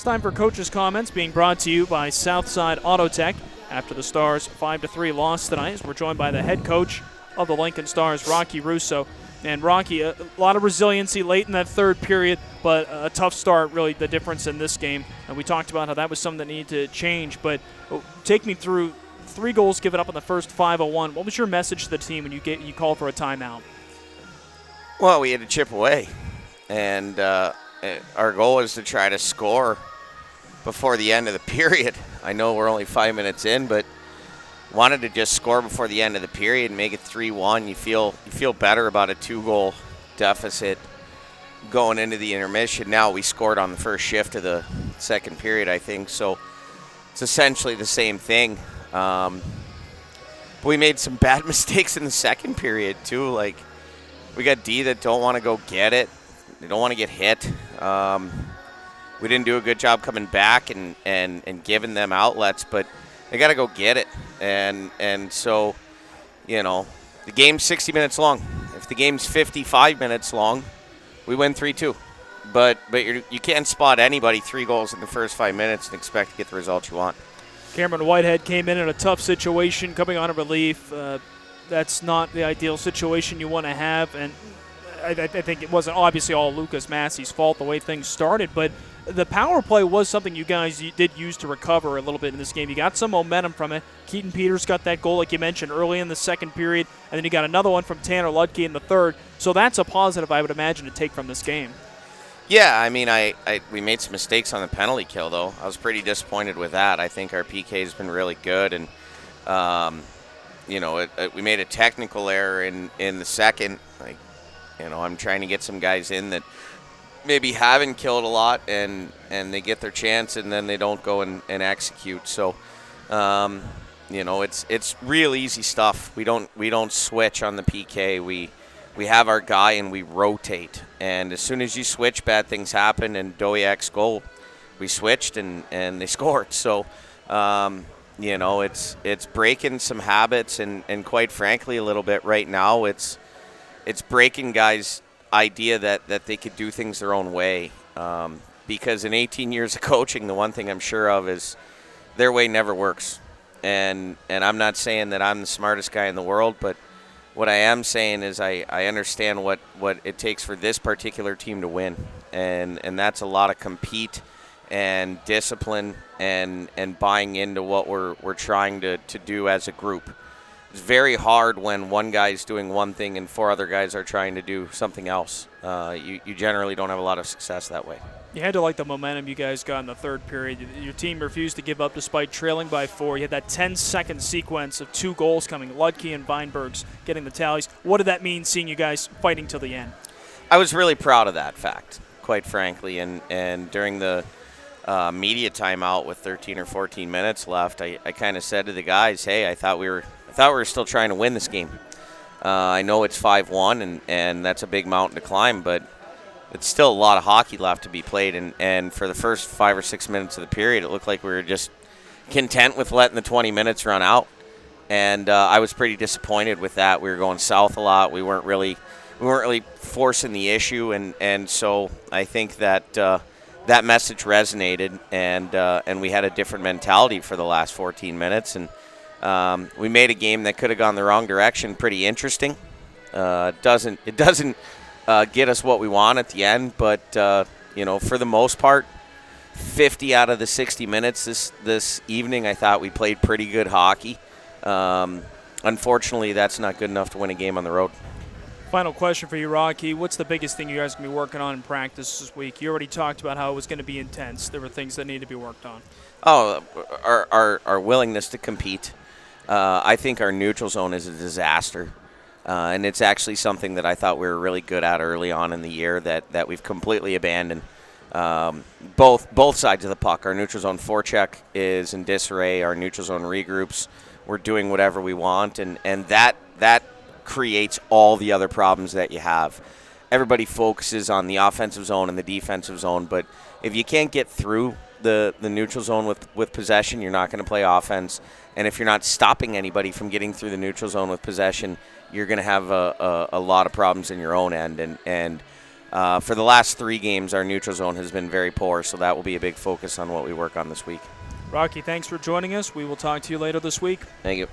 It's time for Coach's Comments, being brought to you by Southside Auto Tech. After the Stars' 5-3 loss tonight, we're joined by the head coach of the Lincoln Stars, Rocky Russo. And Rocky, a lot of resiliency late in that third period, but a tough start, really the difference in this game. And we talked about how that was something that needed to change. But take me through 3 goals given up in the first 5:01. What was your message to the team when you called for a timeout? Well, we had to chip away, and our goal was to try to score before the end of the period. I know we're only 5 minutes in, but wanted to just score before the end of the period and make it 3-1. You feel better about a 2-goal deficit going into the intermission. Now we scored on the first shift of the second period, I think, so it's essentially the same thing. But we made some bad mistakes in the second period too. Like, we got D that don't want to go get it. They don't want to get hit. We didn't do a good job coming back and giving them outlets, but they got to go get it. And so, you know, the game's 60 minutes long. If the game's 55 minutes long, we win 3-2. But you can't spot anybody 3 goals in the first 5 minutes and expect to get the result you want. Cameron Whitehead came in a tough situation, coming on a relief. That's not the ideal situation you want to have, and I think it wasn't obviously all Lucas Massey's fault the way things started, but the power play was something you guys did use to recover a little bit in this game. You got some momentum from it. Keaton Peters got that goal, like you mentioned, early in the second period, and then you got another one from Tanner Ludke in the third. So that's a positive, I would imagine, to take from this game. Yeah, I mean, we made some mistakes on the penalty kill, though. I was pretty disappointed with that. I think our PK has been really good, and we made a technical error in the second. Like, I'm trying to get some guys in that maybe haven't killed a lot, and they get their chance, and then they don't go and execute. So, it's real easy stuff. We don't switch on the PK. We have our guy and we rotate. And as soon as you switch, bad things happen. And Doyak's goal, we switched and they scored. So, it's breaking some habits, and quite frankly, a little bit right now, it's breaking guys' idea that they could do things their own way. Because in 18 years of coaching, the one thing I'm sure of is their way never works. And I'm not saying that I'm the smartest guy in the world, but what I am saying is I understand what it takes for this particular team to win. And that's a lot of compete and discipline and buying into what we're trying to do as a group. It's very hard when one guy's doing one thing and 4 other guys are trying to do something else. You generally don't have a lot of success that way. You had to like the momentum you guys got in the third period. Your team refused to give up despite trailing by 4. You had that 10-second sequence of 2 goals coming, Ludke and Weinberg's getting the tallies. What did that mean, seeing you guys fighting till the end? I was really proud of that fact, quite frankly. And during the media timeout with 13 or 14 minutes left, I kind of said to the guys, hey, I thought we were still trying to win this game. I know it's 5-1, and that's a big mountain to climb, but it's still a lot of hockey left to be played. And for the first 5 or 6 minutes of the period, it looked like we were just content with letting the 20 minutes run out. And I was pretty disappointed with that. We were going south a lot. We weren't really forcing the issue, and so I think that that message resonated, and we had a different mentality for the last 14 minutes, and we made a game that could have gone the wrong direction pretty interesting. It doesn't get us what we want at the end, but for the most part, 50 out of the 60 minutes this evening, I thought we played pretty good hockey. Unfortunately, that's not good enough to win a game on the road. Final question for you, Rocky. What's the biggest thing you guys are going to be working on in practice this week? You already talked about how it was going to be intense. There were things that need to be worked on. Oh, our willingness to compete. I think our neutral zone is a disaster. And it's actually something that I thought we were really good at early on in the year that we've completely abandoned. Both sides of the puck. Our neutral zone forecheck is in disarray. Our neutral zone regroups. We're doing whatever we want, and that creates all the other problems that you have. Everybody focuses on the offensive zone and the defensive zone, but if you can't get through the neutral zone with possession, you're not going to play offense. And if you're not stopping anybody from getting through the neutral zone with possession, you're going to have a lot of problems in your own end. And for the last 3 games, our neutral zone has been very poor, so that will be a big focus on what we work on this week. Rocky, thanks for joining us. We will talk to you later this week. Thank you.